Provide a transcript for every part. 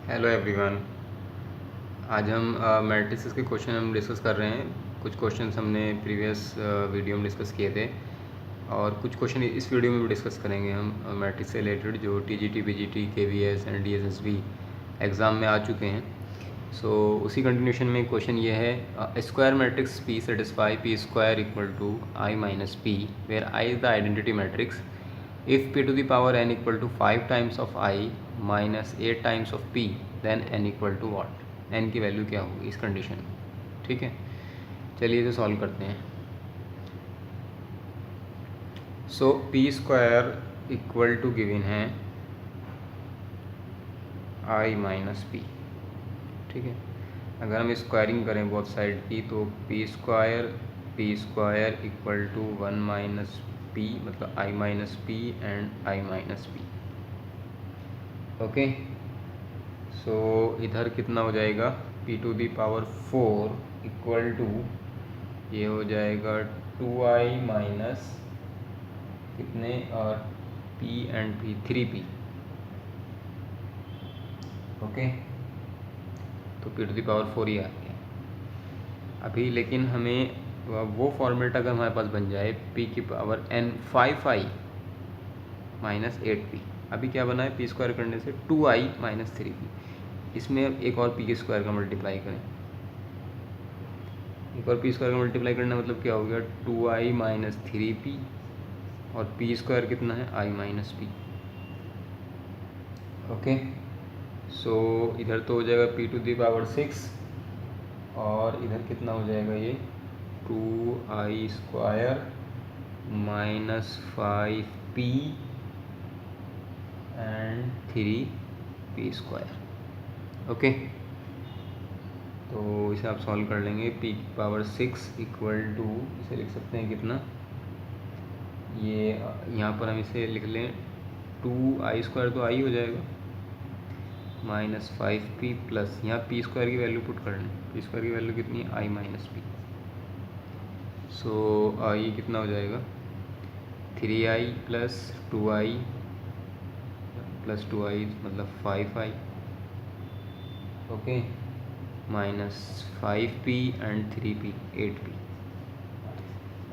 Hello everyone. आज हम matrices के क्वेश्चन हम डिस्कस कर रहे हैं। कुछ क्वेश्चंस हमने प्रीवियस वीडियो में डिस्कस किए थे और कुछ क्वेश्चन इस वीडियो में भी डिस्कस करेंगे हम मैट्रिक्स से रिलेटेड, जो TGT, PGT, KVS and DSSB exam में आ चुके हैं। उसी कंटिन्यूशन में क्वेश्चन ये है, square matrix P satisfy P square equal to I minus P, where I is the identity matrix. If p to the power n equal to 5 times of I minus 8 times of p, then n equal to what? n की value क्या होगी इस condition में? ठीक है, चलिए इसे solve करते हैं। So P square equal to given है आई माइनस पी। ठीक है, अगर हम स्क्वायरिंग करें बोथ साइड की तो P square equal to 1 minus P, मतलब I minus P and I minus P. Okay, so इधर कितना हो जाएगा, p to the power 4 equal to ये हो जाएगा 2i माइनस कितने, और p and p 3p। Okay, तो p टू दी पावर 4 ही आ गया अभी। लेकिन हमें वो फॉर्मेट अगर हमारे पास बन जाए p की power n 5i minus 8p। अभी क्या बना है, p स्क्वायर करने से 2i माइनस 3p, इसमें एक और p के स्क्वायर का मल्टीप्लाई करें। एक और पी स्क्वायर का मल्टीप्लाई करना मतलब क्या हो गया, 2i माइनस 3p, और पी स्क्वायर कितना है, i minus P. Okay, so इधर तो हो जाएगा p टू दी पावर 6, और इधर कितना हो जाएगा ये 2i square minus 5p and 3p square. Okay, तो इसे आप सॉल्व कर लेंगे। p की पावर 6 इक्वल टू, इसे लिख सकते हैं कितना, ये यहाँ पर हम इसे लिख लें 2i स्क्वायर, तो i हो जाएगा माइनस 5p प्लस, यहाँ p स्क्वायर की वैल्यू पुट कर लें। p स्क्वायर की वैल्यू कितनी है, i minus P. So i कितना हो जाएगा, 3i plus 2i plus 2i मतलब 5i। Okay, minus 5p and 3p 8p।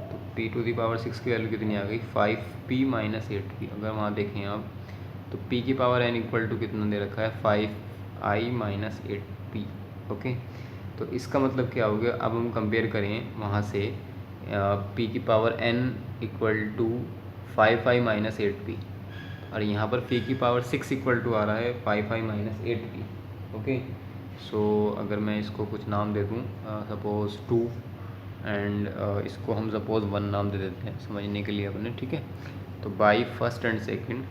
तो p टू दी पावर 6 की वैल्यू कितनी आ गई, 5p माइनस 8p। अगर वहाँ देखें आप तो p की पावर n इक्वल टू कितना दे रखा है, 5i माइनस 8p। ओके, तो इसका मतलब क्या हो गया, अब हम कंपेयर करें वहाँ से, p की power n equal to 5i minus 8p, और यहाँ पर p की पावर 6 इक्वल टू आ रहा है 5i माइनस 8p। ओके, सो अगर मैं इसको कुछ नाम दे दूँ, सपोज़ 2, एंड इसको हम सपोज़ 1 नाम दे देते हैं समझने के लिए अपने। ठीक है, तो बाई फर्स्ट एंड सेकंड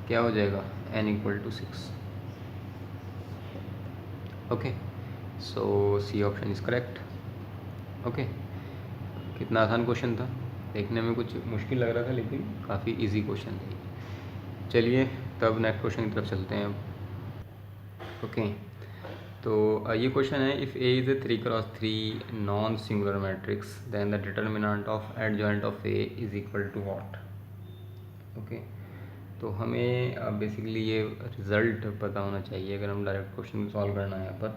क्या हो जाएगा, n equal to 6। Okay, so C option is correct. Okay, कितना आसान क्वेश्चन था, देखने में कुछ मुश्किल लग रहा था लेकिन काफ़ी इजी क्वेश्चन था। चलिए तब नेक्स्ट क्वेश्चन की तरफ चलते हैं अब। ओके, तो ये क्वेश्चन है, if A is a 3x3 non singular matrix then the determinant of adjoint of A is equal to what. Okay, तो हमें बेसिकली ये रिज़ल्ट पता होना चाहिए अगर हम डायरेक्ट क्वेश्चन सॉल्व करना है यहाँ पर,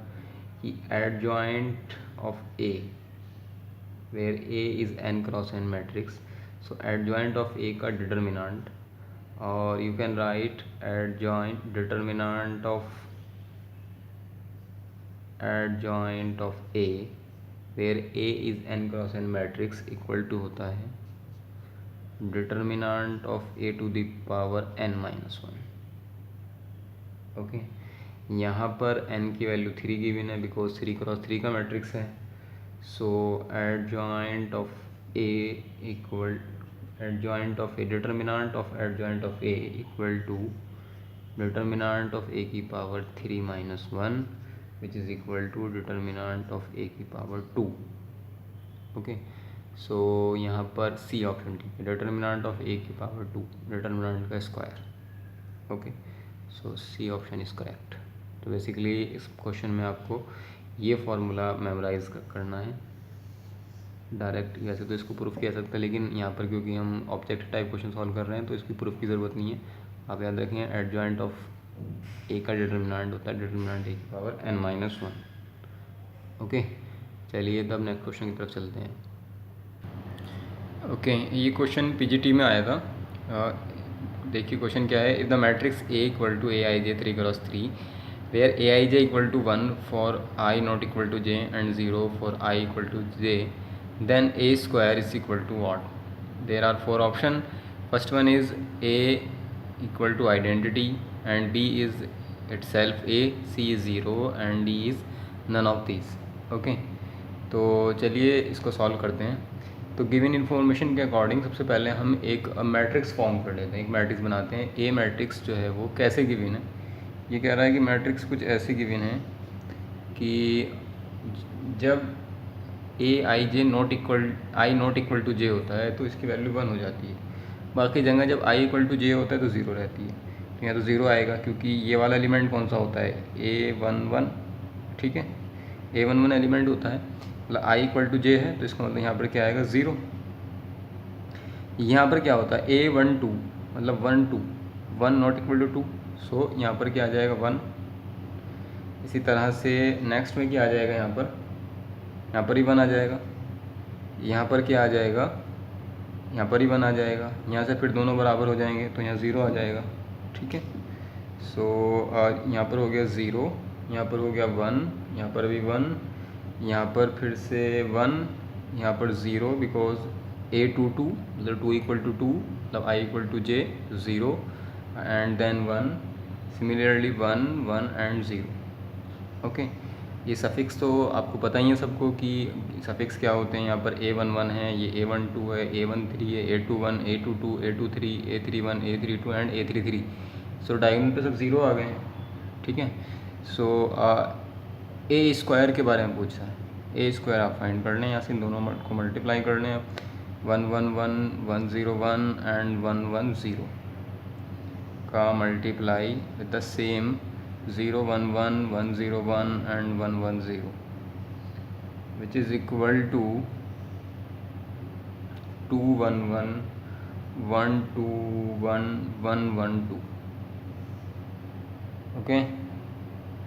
कि adjoint of A where A is n cross n matrix. So adjoint of A का डिटर्मिनेंट, और you can write adjoint determinant of A where A is n cross n matrix equal to होता है determinant of A to the power n minus 1। Okay, यहाँ पर n की value 3 given है because 3 cross 3 का matrix है। So adjoint of A equal adjoint of A determinant of adjoint of A equal to determinant of A की power 3 minus 1 which is equal to determinant of A की power 2। Okay, सो यहाँ पर C option ठीक है, determinant of A की power 2, determinant का square. Okay, so C option is correct. तो basically इस क्वेश्चन में आपको ये फार्मूला मेमोराइज करना है। डायरेक्ट वैसे तो इसको प्रूफ किया जा सकता है, लेकिन यहाँ पर क्योंकि हम ऑब्जेक्ट टाइप क्वेश्चन सॉल्व कर रहे हैं तो इसकी प्रूफ की ज़रूरत नहीं है, आप याद रखें एडजॉइंट ऑफ ए का डिटर्मिनेंट होता है डिटर्मिनेंट ए की पावर n-1। ओके, चलिए तब नेक्स्ट क्वेश्चन की तरफ चलते हैं। ओके, ये क्वेश्चन पीजीटी में आया था। देखिए क्वेश्चन क्या है। If the matrix A equal to a i j 3x3 where a i j equal to 1 for i not equal to j and 0 for i equal to j, then a square is equal to what? There are 4 options. First one is a equal to identity and b is itself a, c is 0 and d is none of these. Okay, तो चलिए इसको solve करते हैं। तो given information के according सबसे पहले हम एक मैट्रिक्स फॉर्म कर लेते हैं, एक मैट्रिक्स बनाते हैं। ए मैट्रिक्स जो है वो कैसे गिवन है, ये कह रहा है कि मैट्रिक्स कुछ ऐसे गिवन है कि जब ए i J not equal to जे होता है तो इसकी वैल्यू 1 हो जाती है। बाकी जगह जब आई इक्वल टू जे होता है तो 0 रहती है। तो यहाँ तो 0 आएगा क्योंकि ये वाला एलिमेंट कौन सा होता है, A11। ठीक है, A11 एलिमेंट होता है, मतलब आई इक्वल टू जे है तो इसका मतलब यहाँ पर क्या आएगा 0। यहाँ पर क्या होता है A12 मतलब 1 नॉट इक्वल टू 2, सो यहाँ पर क्या आ जाएगा 1। इसी तरह से नेक्स्ट में क्या आ जाएगा, यहाँ पर ही 1 आ जाएगा। यहाँ पर क्या आ जाएगा, यहाँ पर ही 1 आ जाएगा। यहाँ से फिर दोनों बराबर हो जाएंगे तो यहाँ 0 आ जाएगा। ठीक है, सो यहाँ पर हो गया 0, यहाँ पर हो गया 1, यहाँ पर भी 1, यहाँ पर फिर से 1, यहाँ पर 0 बिकॉज A22 मतलब 2 इक्वल टू 2 मतलब I equal to J 0 and then 1, similarly 1 1 and 0। Okay, ये सफिक्स तो आपको पता ही है सबको कि सफिक्स क्या होते हैं। यहाँ पर A11 है, ये A12 है, A13 है, A21, A22, A23, A31, A32 and A33। So diagonal पे सब 0 आ गए हैं। ठीक है, सो ए स्क्वायर के बारे में पूछा है। ए स्क्वायर आप फाइंड कर लें, यहाँ से इन दोनों को मल्टीप्लाई कर लें आप। 1 1 1 1 0 1 एंड 1 1 0 का multiply with the same 0 1 1 1 0 1 and 1 1 0 which is equal to 2 1 1 1 2 1 1 1 2। Okay,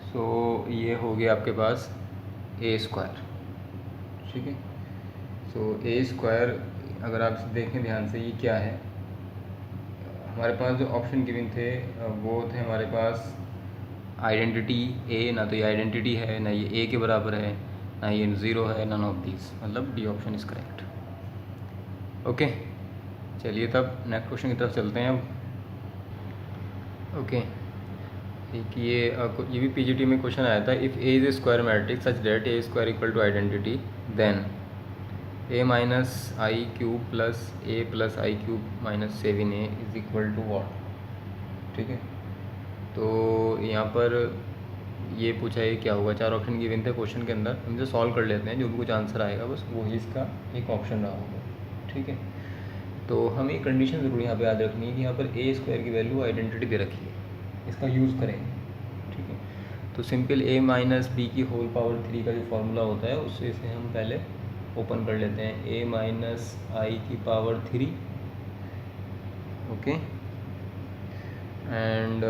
so ये हो गया आपके पास ए स्क्वायर। ठीक है, सो ए स्क्वायर अगर आप देखें ध्यान से, ये क्या है, हमारे पास जो ऑप्शन गिवन थे वो थे हमारे पास आइडेंटिटी ए, ना तो ये आइडेंटिटी है, ना ये ए के बराबर है, ना ये 0 है, नन ऑफ दीज, मतलब D option is correct. Okay, चलिए तब नेक्स्ट क्वेश्चन की तरफ चलते हैं अब। ओके, ये भी पीजीटी में क्वेश्चन आया था। If A is a square matrix such that A square equal to identity then a minus I cube plus A plus I cube minus 7a is equal to what. ठीक है, तो यहाँ पर ये पूछा है क्या होगा। 4 ऑप्शन गिवन थे क्वेश्चन के अंदर, हम इसे सॉल्व कर लेते हैं, जो भी कुछ आंसर आएगा बस वही इसका एक ऑप्शन रहा होगा। ठीक है, तो हमें एक कंडीशन ज़रूर यहाँ पे याद रखनी है कि यहाँ पर ए स्क्वायर की वैल्यू आइडेंटिटी दे रखी है, इसका यूज़ करेंगे। ठीक है, तो सिंपल a माइनस बी की होल पावर 3 का जो फॉर्मूला होता है उससे इसे हम पहले ओपन कर लेते हैं। a माइनस आई की power 3, okay, and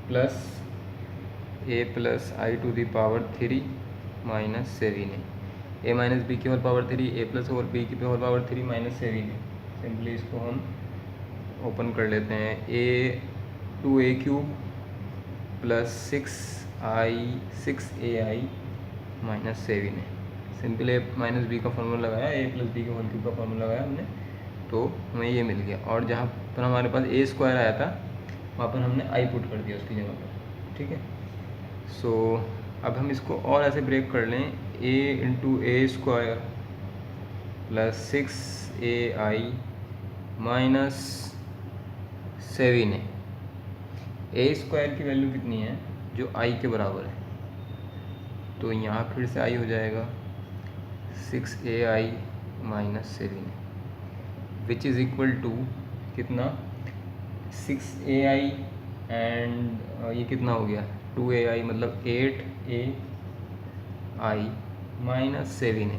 plus a plus I to the power 3 minus 7a। a minus B की होल पावर 3, a प्लस और b की whole power 3 minus 7a। Simply इसको हम ओपन कर लेते हैं। a cube plus 6ai minus 7a। Simple a minus B का formula लगाया, a प्लस बी के होल क्यूब का फॉर्मूला लगाया हमने, तो हमें ये मिल गया। और जहाँ पर हमारे पास a स्क्वायर आया था वहाँ पर हमने i पुट कर दिया उसकी जगह पर। ठीक है, सो अब हम इसको और ऐसे ब्रेक कर लें, a into A square plus 6ai minus 7a। A square की वैल्यू कितनी है, जो i के बराबर है, तो यहाँ फिर से i हो जाएगा 6ai minus 7a which is equal to कितना 6ai एंड ये कितना हो गया 2ai, मतलब 8ai minus 7a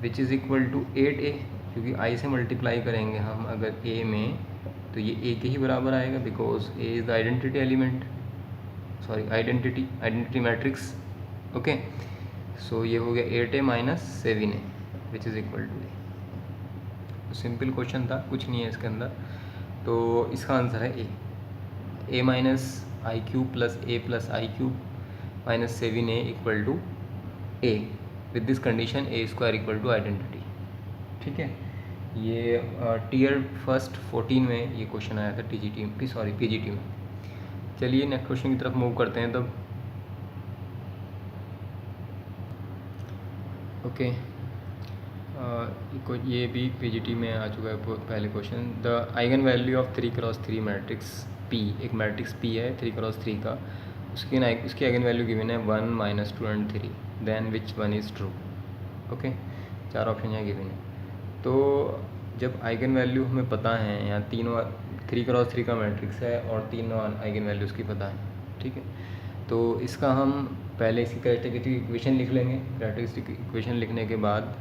which is equal to 8a। क्योंकि आई से मल्टीप्लाई करेंगे हम अगर ए में, तो ये ए के ही बराबर आएगा, because A is the identity element, sorry identity matrix. Okay, so ये हो गया 8a minus 7a which is equal to A. Simple question था, कुछ नहीं है इसके अंदर। तो इसका आंसर है A minus I cube plus A plus I cube minus 7a equal to A with this condition A square equal to identity. ठीक है, ये टीयर फर्स्ट 14 में ये क्वेश्चन आया था पीजीटी में। चलिए नेक्स्ट क्वेश्चन की तरफ मूव करते हैं तब। ओके, ये भी पीजीटी में आ चुका है पहले question. The eigen value of 3x3 matrix P, एक मैट्रिक्स पी है 3x3 का, उसकी आइगन वैल्यू गिवन है 1 minus 2 and 3, then which one is true. Okay, 4 option यहाँ गिवन है। तो जब आइगन वैल्यू हमें पता है, यहाँ तीनों 3x3 का मैट्रिक्स है और तीनों आइगन वैल्यूज़ की पता है। ठीक है, तो इसका हम पहले इसकी कैरेक्टरिस्टिक इक्वेशन लिख लेंगे। कैरेक्टरिस्टिक इक्वेशन लिखने के बाद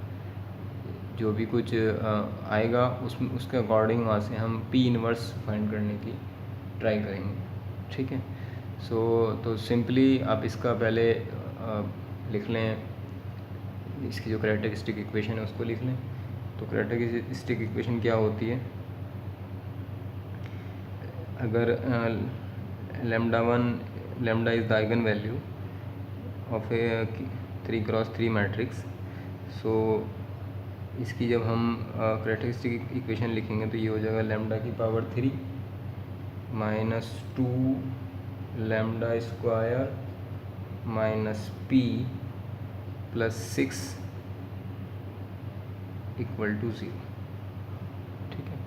जो भी कुछ आएगा उसके अकॉर्डिंग वहाँ से हम पी इनवर्स फाइंड करने की ट्राई करेंगे। ठीक है, तो सिंपली आप इसका पहले लिख लें, इसकी जो कैरेक्टरिस्टिक इक्वेशन है उसको लिख लें। तो कैरेक्टरिस्टिक इक्वेशन क्या होती है, अगर lambda is the eigen value of A 3x3 matrix, so इसकी जब हम कैरेक्टरिस्टिक इक्वेशन लिखेंगे तो ये हो जाएगा लैम्डा की power 3 minus 2 lambda square minus P plus 6 equal to 0। ठीक है,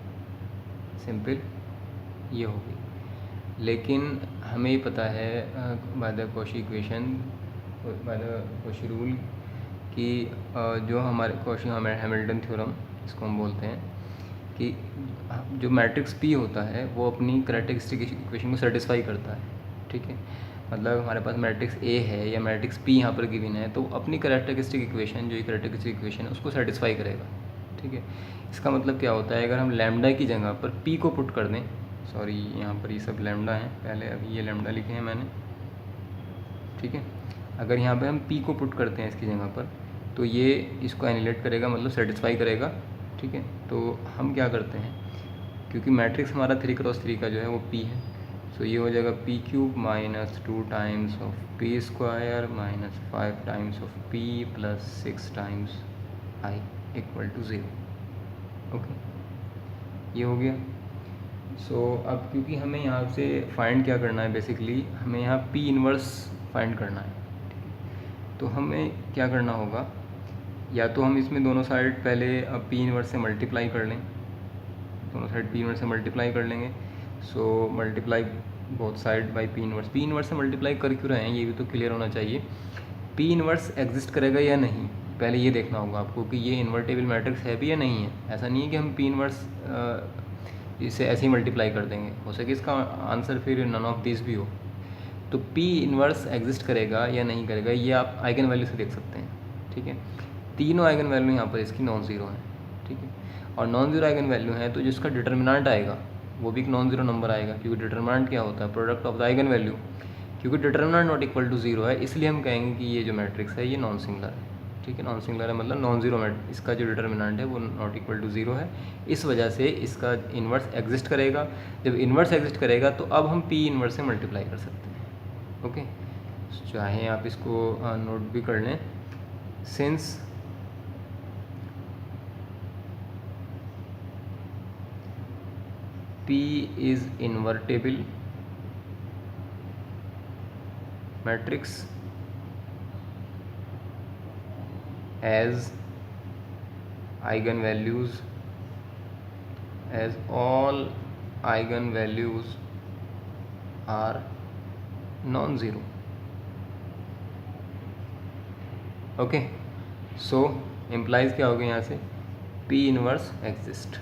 सिंपल ये हो गई। लेकिन हमें ही पता है by the Cauchy equation, by the Cauchy rule, कि जो हमारे कॉशी हैमिल्टन थ्योरम इसको हम बोलते हैं, कि जो मैट्रिक्स पी होता है वो अपनी कैरेक्टरिस्टिक इक्वेशन को सेटिस्फाई करता है। ठीक है, मतलब हमारे पास मैट्रिक्स ए है या मैट्रिक्स पी यहाँ पर गिवन है, तो अपनी कैरेक्टरिस्टिक इक्वेशन, जो कैरेक्टरिस्टिक इक्वेशन है उसको सेटिस्फाई करेगा। ठीक है, इसका मतलब क्या होता है, अगर हम लैम्डा की जगह पर पी को पुट कर दें, सॉरी यहाँ पर ये सब लैम्डा हैं, पहले अभी ये लैम्डा लिखे हैं मैंने। ठीक है, अगर यहाँ पे हम पी को पुट करते हैं इसकी जगह पर, तो ये इसको एनिलेट करेगा, मतलब सेटिस्फाई करेगा। ठीक है, तो हम क्या करते हैं, क्योंकि मैट्रिक्स हमारा 3x3 का जो है वो पी है, सो ये हो जाएगा P cube minus 2 times of P square minus 5 times of P plus 6 times I equal to 0। Okay, ये हो गया। सो अब क्योंकि हमें यहाँ से फाइंड क्या करना है, बेसिकली हमें यहाँ पी इनवर्स फाइंड करना है। ठीक है, तो हमें क्या करना होगा, या तो हम इसमें दोनों साइड पहले पी इनवर्स से मल्टीप्लाई कर लें, दोनों साइड पी इनवर्स से मल्टीप्लाई कर लेंगे। So multiply both side by P inverse से मल्टीप्लाई कर क्यों रहे हैं ये भी तो क्लियर होना चाहिए। पी इनवर्स एग्जिस्ट करेगा या नहीं, पहले ये देखना होगा आपको कि ये इन्वर्टेबल मैट्रिक्स है भी या नहीं है। ऐसा नहीं है कि हम पी इनवर्स इसे ऐसे ही मल्टीप्लाई कर देंगे, हो सके इसका आंसर फिर नन ऑफ दिस भी हो। तो पी इनवर्स एग्जिस्ट करेगा या नहीं करेगा ये आप आइगन वैल्यू से देख सकते हैं। ठीक है, तीनों आइगन वैल्यू यहाँ पर इसकी नॉन ज़ीरो है। ठीक है, और नॉन ज़ीरो आइगन वैल्यू है तो जिसका डिटर्मिनेंट आएगा वो भी एक नॉन ज़ीरो नंबर आएगा, क्योंकि डिटर्मिनेंट क्या होता है, product of the eigen value. क्योंकि डिटर्मिनेंट नॉट इक्वल टू 0 है, इसलिए हम कहेंगे कि ये जो मैट्रिक्स है ये नॉन सिंगुलर है। ठीक है, नॉन सिंगुलर है मतलब नॉन ज़ीरो मैट्रिक्स, इसका जो डिटर्मिनेंट है वो नॉट इक्वल टू 0 है, इस वजह से इसका इन्वर्स एग्जिस्ट करेगा। जब इन्वर्स एग्जिस्ट करेगा तो अब हम पी इन्वर्स से मल्टीप्लाई कर सकते हैं। ओके, चाहे आप इसको नोट भी कर लें, since P is invertible matrix as eigenvalues, as all eigenvalues are non-zero. Okay, so implies क्या हो गया यहाँ से, P इनवर्स एग्जिस्ट।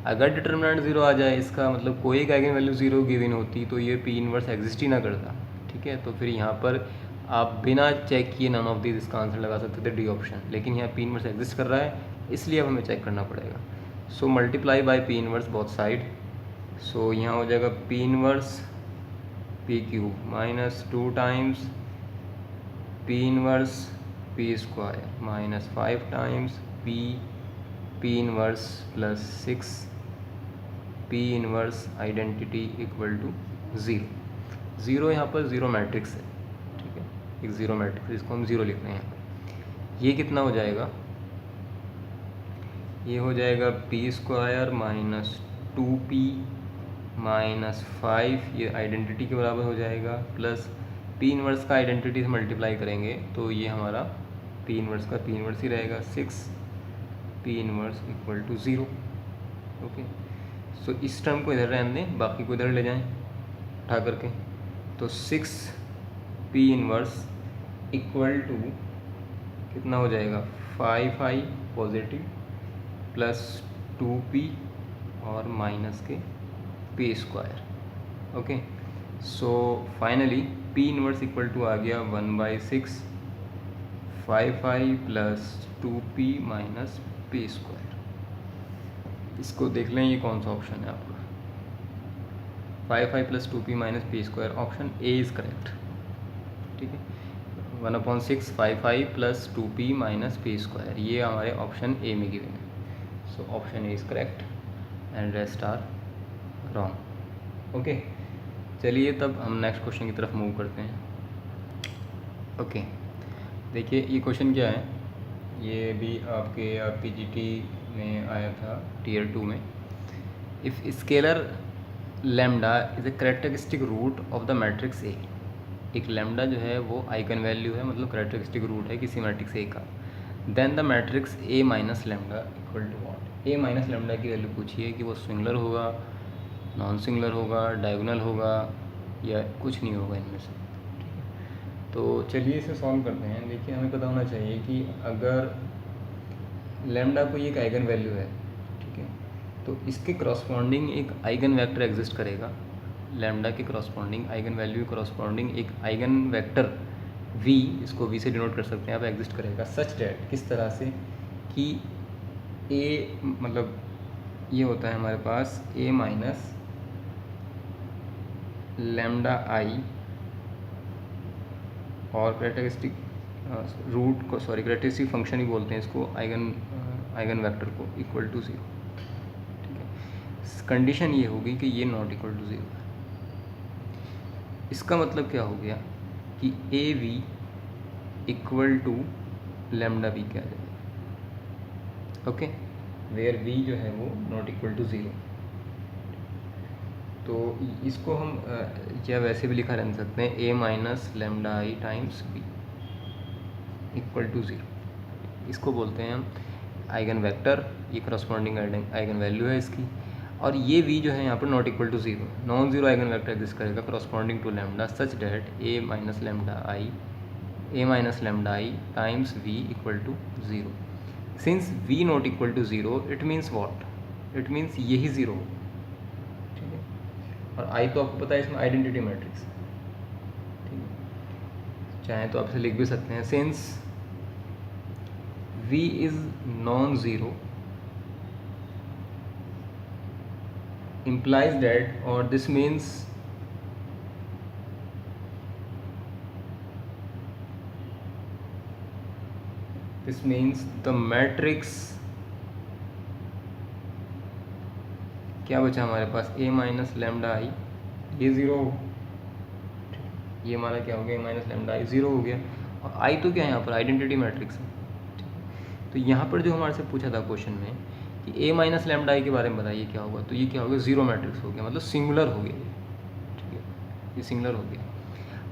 अगर डिटर्मिनेंट 0 आ जाए, इसका मतलब कोई एक आइगन वैल्यू 0 गिवन होती तो ये पी इनवर्स एग्जिस्ट ही ना करता। ठीक है, तो फिर यहाँ पर आप बिना चेक किए नन ऑफ दिस इसका आंसर लगा सकते थे, डी ऑप्शन। लेकिन यहाँ पी इनवर्स एग्जिस्ट कर रहा है, इसलिए अब हमें चेक करना पड़ेगा। So multiply by P inverse both side. So यहाँ हो जाएगा P inverse P cube minus 2 times P inverse P square minus 5 times P inverse plus 6 P inverse identity equal to 0 यहाँ पर ज़ीरो मैट्रिक्स है, ठीक है, एक ज़ीरो मैट्रिक्स, इसको हम ज़ीरो लिख रहे हैं यहाँ पर। ये कितना हो जाएगा, ये हो जाएगा P square minus 2p minus 5, ये आइडेंटिटी के बराबर हो जाएगा, प्लस पी इनवर्स का आइडेंटिटी से मल्टीप्लाई करेंगे तो ये हमारा पी इनवर्स का पी इनवर्स ही रहेगा, 6 P inverse equal to 0। Okay, so इस टर्म को इधर रहने दें, बाकी को इधर ले जाएं उठा करके। तो 6 पी इनवर्स इक्वल टू कितना हो जाएगा, 5i पॉजिटिव प्लस 2p और माइनस के P square. Okay, so finally P inverse equal to आ गया 1/6 5i plus 2p minus P square. इसको देख लें, ये कौन सा ऑप्शन है आपका, 5i plus 2p minus P square, option A is correct. ठीक है, 1/6 5i plus 2p minus P square, ये हमारे ऑप्शन ए में गिवन है। So option A is correct and rest are wrong. Okay, चलिए तब हम नेक्स्ट क्वेश्चन की तरफ मूव करते हैं। ओके, देखिए ये क्वेश्चन क्या है, ये भी आपके पीजीटी में आया था टीयर 2 में। If scalar lambda is a characteristic root of the matrix A, एक लैम्डा जो है वो आइगन वैल्यू है, मतलब कैरेक्टरिस्टिक रूट है किसी मैट्रिक्स ए का, then the matrix A minus lambda equal to what. A minus lambda की वैल्यू पूछिए कि वो सिंगुलर होगा, नॉन सिंगुलर होगा, डायगोनल होगा या कुछ नहीं होगा इनमें से। ठीक है, तो चलिए इसे सॉल्व करते हैं। देखिए हमें पता होना चाहिए कि अगर लैम्डा कोई एक आइगन वैल्यू है, ठीक है, तो इसके करस्पॉन्डिंग एक आइगन वेक्टर एग्जिस्ट करेगा, लैम्डा के करस्पॉन्डिंग आइगन वैल्यू करस्पॉन्डिंग एक आइगन वेक्टर v, इसको v से डिनोट कर सकते हैं आप, एग्जिस्ट करेगा सच डैट, किस तरह से कि a मतलब ये होता है हमारे पास a माइनस लैम्डा आई और कैरेक्टरिस्टिक रूट को, सॉरी कैरेक्टरिस्टिक फंक्शन ही बोलते हैं इसको, आइगन वेक्टर को इक्वल टू 0। ठीक है, कंडीशन ये होगी कि ये नॉट इक्वल टू 0 है। इसका मतलब क्या हो गया कि A v equal to lambda v क्या आ जाएगा। ओके, वेयर वी जो है वो नॉट इक्वल टू 0। तो इसको हम या वैसे भी लिखा रह सकते हैं A minus lambda I times V equal to 0। इसको बोलते हैं हम आइगन वेक्टर, ये करस्पॉन्डिंग आइगन वैल्यू है इसकी, और ये v जो है यहाँ पर not equal to 0, non zero eigen vector exist करेगा corresponding to lambda such that A minus lambda I times v equal to 0। Since v not equal to 0 it means what, it means यही 0। ठीक है, और i तो आपको पता है इसमें आइडेंटिटी मैट्रिक्स है। ठीक है, चाहे तो आप इसे लिख भी सकते हैं, since v is non zero implies that, or this means the matrix क्या बचा हमारे पास, a माइनस लैम्डा आई, ये 0, ये हमारा क्या हो गया, a माइनस लैम्डा आई 0 हो गया, और i तो क्या है यहाँ पर आइडेंटिटी मैट्रिक्स है। तो यहाँ पर जो हमारे से पूछा था क्वेश्चन में कि ए माइनस लैम्डा आई के बारे में बताइए क्या होगा, तो ये क्या हो गया, 0 मैट्रिक्स हो गया, मतलब सिंगुलर हो गया। ठीक है, ये सिंगुलर हो गया।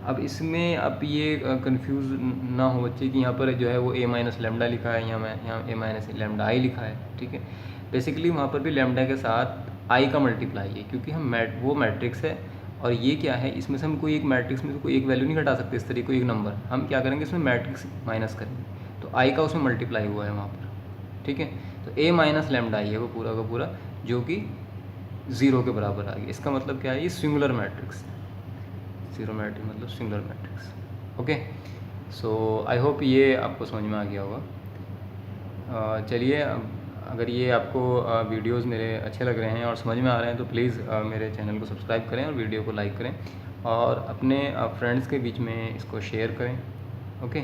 अब इसमें अब ये कंफ्यूज ना हो बच्चे कि यहाँ पर जो है वो ए माइनस लैम्डा लिखा है, यहाँ ए माइनस लैम्डा आई लिखा है। ठीक है, बेसिकली वहाँ पर भी लैम्डा के साथ आई का मल्टीप्लाई है, क्योंकि हम वो मैट्रिक्स है और ये क्या है, इसमें से हम कोई एक मैट्रिक्स में से कोई एक वैल्यू नहीं घटा सकते, इस तरीके को एक नंबर, हम क्या करेंगे इसमें मैट्रिक्स माइनस करेंगे, तो आई का उसमें मल्टीप्लाई हुआ है वहाँ पर। ठीक है, तो ए माइनस लैम्डा आई है वो पूरा का पूरा, जो कि 0 के बराबर आ गया। इसका मतलब क्या है, ये सिंगुलर मैट्रिक्स है, 0 मैट्रिक्स मतलब singular matrix. Okay, so I hope ये आपको समझ में आ गया होगा। चलिए, अगर ये आपको वीडियोस मेरे अच्छे लग रहे हैं और समझ में आ रहे हैं तो प्लीज़ मेरे चैनल को सब्सक्राइब करें और वीडियो को लाइक करें और अपने फ्रेंड्स के बीच में इसको शेयर करें। ओके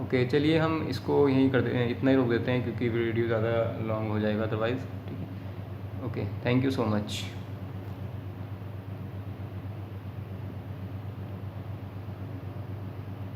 ओके, चलिए हम इसको यहीं कर दे, इतना ही रोक देते हैं क्योंकि वीडियो ज़्यादा लॉन्ग हो जाएगा अदरवाइज़। ठीक है, okay, thank you so much.